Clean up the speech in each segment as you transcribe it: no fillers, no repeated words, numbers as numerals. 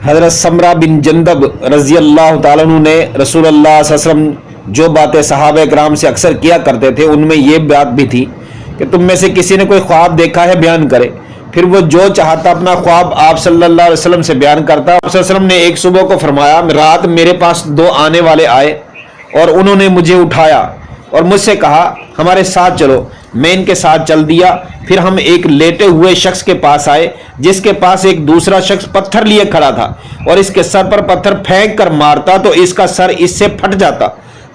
حضرت سمرہ بن جندب رضی اللہ تعالیٰ عنہ نے رسول اللہ صلی اللہ علیہ وسلم جو باتیں صحابہ کرام سے اکثر کیا کرتے تھے ان میں یہ بات بھی تھی کہ تم میں سے کسی نے کوئی خواب دیکھا ہے بیان کرے۔ پھر وہ جو چاہتا اپنا خواب آپ صلی اللہ علیہ وسلم سے بیان کرتا۔ آپ صلی اللہ علیہ وسلم نے ایک صبح کو فرمایا، رات میرے پاس دو آنے والے آئے اور انہوں نے مجھے اٹھایا اور مجھ سے کہا ہمارے ساتھ چلو۔ میں ان کے ساتھ چل دیا۔ پھر ہم ایک لیٹے ہوئے شخص کے پاس آئے جس کے پاس ایک دوسرا شخص پتھر لیے کھڑا تھا اور اس کے سر پر پتھر پھینک کر مارتا تو اس کا سر اس سے پھٹ جاتا،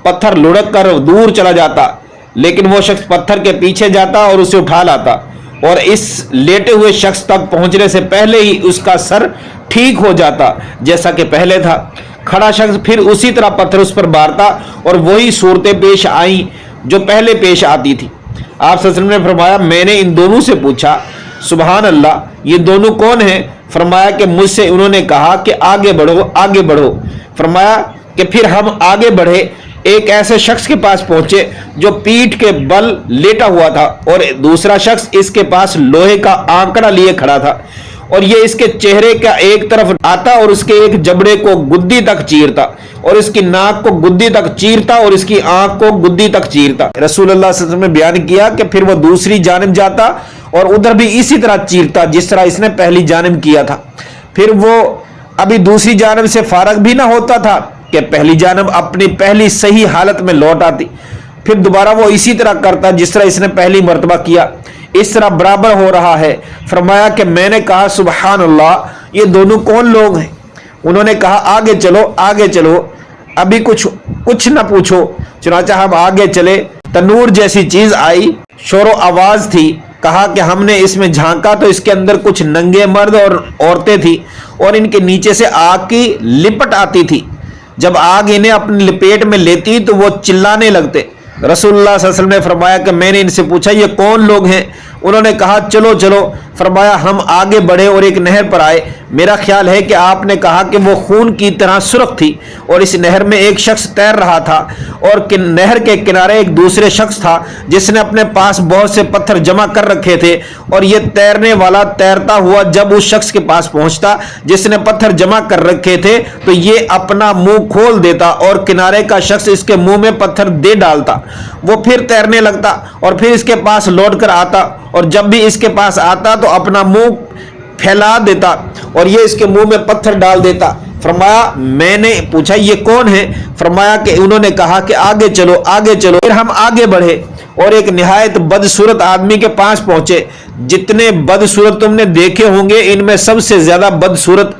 پتھر لڑک کر دور چلا جاتا، لیکن وہ شخص پتھر کے پیچھے جاتا اور اسے اٹھا لاتا اور اس لیٹے ہوئے شخص تک پہنچنے سے پہلے ہی اس کا سر ٹھیک ہو جاتا جیسا کہ پہلے تھا۔ کھڑا شخص پھر اسی طرح پتھر اس پر مارتا اور وہی صورتیں پیش آئیں جو پہلے پیش آتی تھی۔ آپ صلی اللہ علیہ وسلم نے فرمایا، میں نے ان دونوں سے پوچھا سبحان اللہ یہ دونوں کون ہیں؟ فرمایا کہ مجھ سے انہوں نے کہا کہ آگے بڑھو آگے بڑھو۔ فرمایا کہ پھر ہم آگے بڑھے، ایک ایسے شخص کے پاس پہنچے جو پیٹھ کے بل لیٹا ہوا تھا اور دوسرا شخص اس کے پاس لوہے کا آنکڑا لیے کھڑا تھا اور یہ اس کے چہرے کا ایک طرف آتا اور اس کے ایک جبڑے کو گدی تک چیرتا اور اس کی ناک کو گدی تک چیرتا اور اس کی آنکھ کو گدی تک چیرتا۔ رسول اللہ صلی اللہ علیہ وسلم نے بیان کیا کہ پھر وہ دوسری جانب جاتا اور ادھر بھی اسی طرح چیرتا جس طرح اس نے پہلی جانب کیا تھا۔ پھر وہ ابھی دوسری جانب سے فارغ بھی نہ ہوتا تھا کہ پہلی جانب اپنی پہلی صحیح حالت میں لوٹ آتی، پھر دوبارہ وہ اسی طرح کرتا جس طرح اس نے پہلی مرتبہ کیا، اس طرح برابر ہو رہا ہے۔ فرمایا کہ میں نے کہا سبحان اللہ یہ دونوں کون لوگ ہیں؟ انہوں نے کہا آگے چلو آگے چلو، ابھی کچھ نہ پوچھو۔ چنانچہ ہم آگے چلے، تنور جیسی چیز آئی، شور و آواز تھی۔ کہا کہ ہم نے اس میں جھانکا تو اس کے اندر کچھ ننگے مرد اور عورتیں تھی اور ان کے نیچے سے آگ کی لپٹ آتی تھی۔ جب آگ انہیں اپنی لپیٹ میں لیتی تو وہ چلانے لگتے۔ رسول اللہ صلی اللہ علیہ وسلم نے فرمایا کہ میں نے ان سے پوچھا یہ کون لوگ ہیں؟ انہوں نے کہا چلو چلو۔ فرمایا ہم آگے بڑھے اور ایک نہر پر آئے۔ میرا خیال ہے کہ آپ نے کہا کہ وہ خون کی طرح سرخ تھی اور اس نہر میں ایک شخص تیر رہا تھا اور نہر کے کنارے ایک دوسرے شخص تھا جس نے اپنے پاس بہت سے پتھر جمع کر رکھے تھے اور یہ تیرنے والا تیرتا ہوا جب اس شخص کے پاس پہنچتا جس نے پتھر جمع کر رکھے تھے تو یہ اپنا منہ کھول دیتا اور کنارے کا شخص اس کے منہ میں پتھر دے ڈالتا۔ وہ پھر تیرنے لگتا اور پھر اس کے پاس لوٹ کر آتا اور جب بھی اس کے پاس آتا تو اپنا منہ پھیلا دیتا اور یہ اس کے منہ میں پتھر ڈال دیتا۔ فرمایا میں نے پوچھا یہ کون ہے؟ فرمایا کہ انہوں نے کہا کہ آگے چلو آگے چلو۔ پھر ہم آگے بڑھے اور ایک نہایت بدصورت آدمی کے پاس پہنچے۔ جتنے بدصورت تم نے دیکھے ہوں گے ان میں سب سے زیادہ بدصورت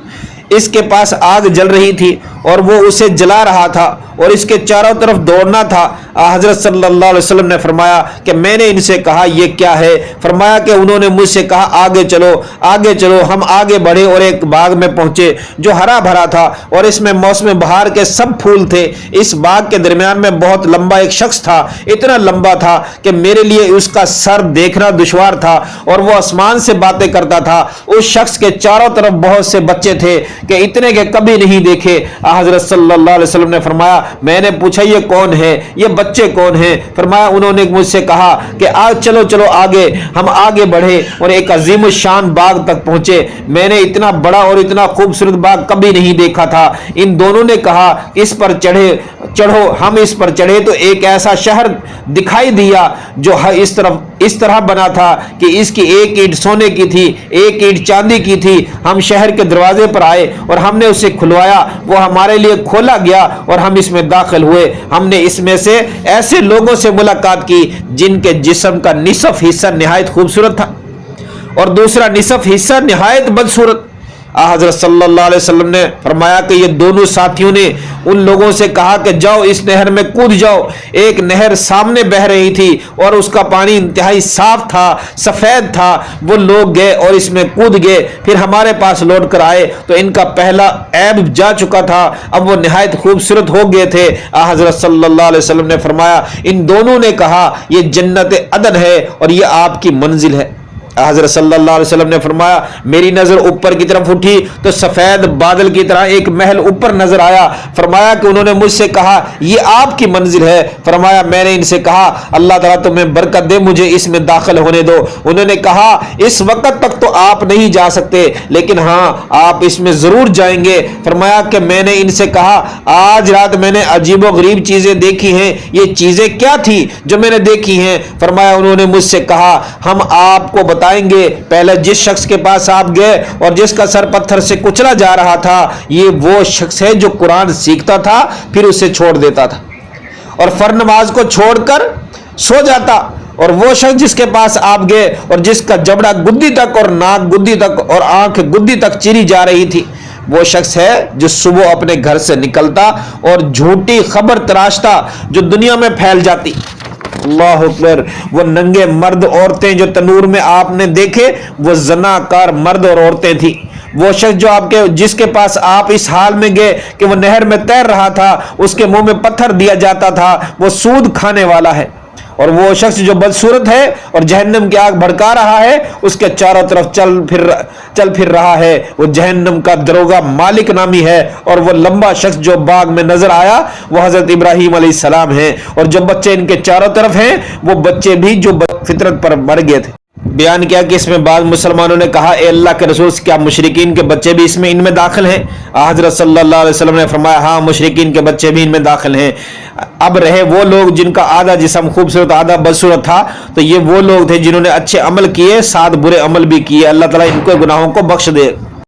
اس کے پاس آگ جل رہی تھی اور وہ اسے جلا رہا تھا اور اس کے چاروں طرف دوڑنا تھا۔ حضرت صلی اللہ علیہ وسلم نے فرمایا کہ میں نے ان سے کہا یہ کیا ہے؟ فرمایا کہ انہوں نے مجھ سے کہا آگے چلو آگے چلو۔ ہم آگے بڑھے اور ایک باغ میں پہنچے جو ہرا بھرا تھا اور اس میں موسم بہار کے سب پھول تھے۔ اس باغ کے درمیان میں بہت لمبا ایک شخص تھا، اتنا لمبا تھا کہ میرے لیے اس کا سر دیکھنا دشوار تھا اور وہ آسمان سے باتیں کرتا تھا۔ اس شخص کے چاروں طرف بہت سے بچے تھے کہ اتنے کے کبھی نہیں دیکھے۔ حضرت صلی اللہ علیہ وسلم نے فرمایا میں نے پوچھا یہ کون ہے؟ یہ بچے کون ہیں؟ فرمایا انہوں نے مجھ سے کہا کہ چلو چلو آگے۔ ہم آگے بڑھے اور ایک عظیم الشان باغ تک پہنچے۔ میں نے اتنا بڑا اور اتنا خوبصورت باغ کبھی نہیں دیکھا تھا۔ ان دونوں نے کہا اس پر چڑھو۔ ہم اس پر چڑھے تو ایک ایسا شہر دکھائی دیا جو اس طرح بنا تھا کہ اس کی ایک اینٹ سونے کی تھی، ایک اینٹ چاندی کی تھی۔ ہم شہر کے دروازے پر آئے اور ہم نے اسے کھلوایا، وہ ہمارے لیے کھولا گیا اور ہم اس میں داخل ہوئے۔ ہم نے اس میں سے ایسے لوگوں سے ملاقات کی جن کے جسم کا نصف حصہ نہایت خوبصورت تھا اور دوسرا نصف حصہ نہایت بدصورت۔ حضرت صلی اللہ علیہ وسلم نے فرمایا کہ یہ دونوں ساتھیوں نے ان لوگوں سے کہا کہ جاؤ اس نہر میں کود جاؤ۔ ایک نہر سامنے بہ رہی تھی اور اس کا پانی انتہائی صاف تھا، سفید تھا۔ وہ لوگ گئے اور اس میں کود گئے، پھر ہمارے پاس لوٹ کر آئے تو ان کا پہلا عیب جا چکا تھا، اب وہ نہایت خوبصورت ہو گئے تھے۔ حضرت صلی اللہ علیہ وسلم نے فرمایا ان دونوں نے کہا یہ جنت عدن ہے اور یہ آپ کی منزل ہے۔ حضرت صلی اللہ علیہ وسلم نے فرمایا میری نظر اوپر کی طرف اٹھی تو سفید بادل کی طرح ایک محل اوپر نظر آیا. فرمایا کہ انہوں نے مجھ سے کہا یہ آپ کی منزل ہے. فرمایا میں نے ان سے کہا اللہ تعالیٰ تمہیں برکت دے, مجھے اس میں داخل ہونے دو. انہوں نے کہا اس وقت تک تو آپ نہیں جا سکتے لیکن ہاں آپ اس میں ضرور جائیں گے. فرمایا کہ میں نے ان سے کہا آج رات میں نے عجیب و غریب چیزیں دیکھی ہیں, یہ چیزیں کیا تھی جو میں نے دیکھی ہیں؟ فرمایا انہوں نے مجھ سے کہا ہم آپ کو بتائیں گے. پہلے جس شخص کے پاس آپ گئے اور جس کا سر پتھر سے کچلا جا رہا تھا یہ وہ شخص ہے جو قرآن سیکھتا تھا پھر اسے چھوڑ دیتا تھا اور فرض نماز کو چھوڑ کر سو جاتا. اور وہ شخص جس کے پاس آپ گئے اور جس کا جبڑا گدی تک اور ناک گدی تک اور آنکھ گدی تک چیری جا رہی تھی وہ شخص ہے جو صبح اپنے گھر سے نکلتا اور جھوٹی خبر تراشتا جو دنیا میں پھیل جاتی. اللہ اکبر. وہ ننگے مرد عورتیں جو تنور میں آپ نے دیکھے وہ زناکار مرد اور عورتیں تھیں. وہ شخص جو آپ کے جس کے پاس آپ اس حال میں گئے کہ وہ نہر میں تیر رہا تھا اس کے منہ میں پتھر دیا جاتا تھا وہ سود کھانے والا ہے. اور وہ شخص جو بدصورت ہے اور جہنم کی آگ بھڑکا رہا ہے اس کے چاروں طرف چل پھر رہا ہے وہ جہنم کا دروگہ مالک نامی ہے. اور وہ لمبا شخص جو باغ میں نظر آیا وہ حضرت ابراہیم علیہ السلام ہے. اور جو بچے ان کے چاروں طرف ہیں وہ بچے بھی جو فطرت پر مر گئے تھے. بیان کیا کہ اس میں بعض مسلمانوں نے کہا اے اللہ کے رسول کیا مشرکین کے بچے بھی اس میں ان میں داخل ہیں؟ حضرت صلی اللہ علیہ وسلم نے فرمایا ہاں مشرکین کے بچے بھی ان میں داخل ہیں. اب رہے وہ لوگ جن کا آدھا جسم خوبصورت آدھا بدصورت تھا تو یہ وہ لوگ تھے جنہوں نے اچھے عمل کیے ساتھ برے عمل بھی کیے. اللہ تعالیٰ ان کو گناہوں کو بخش دے.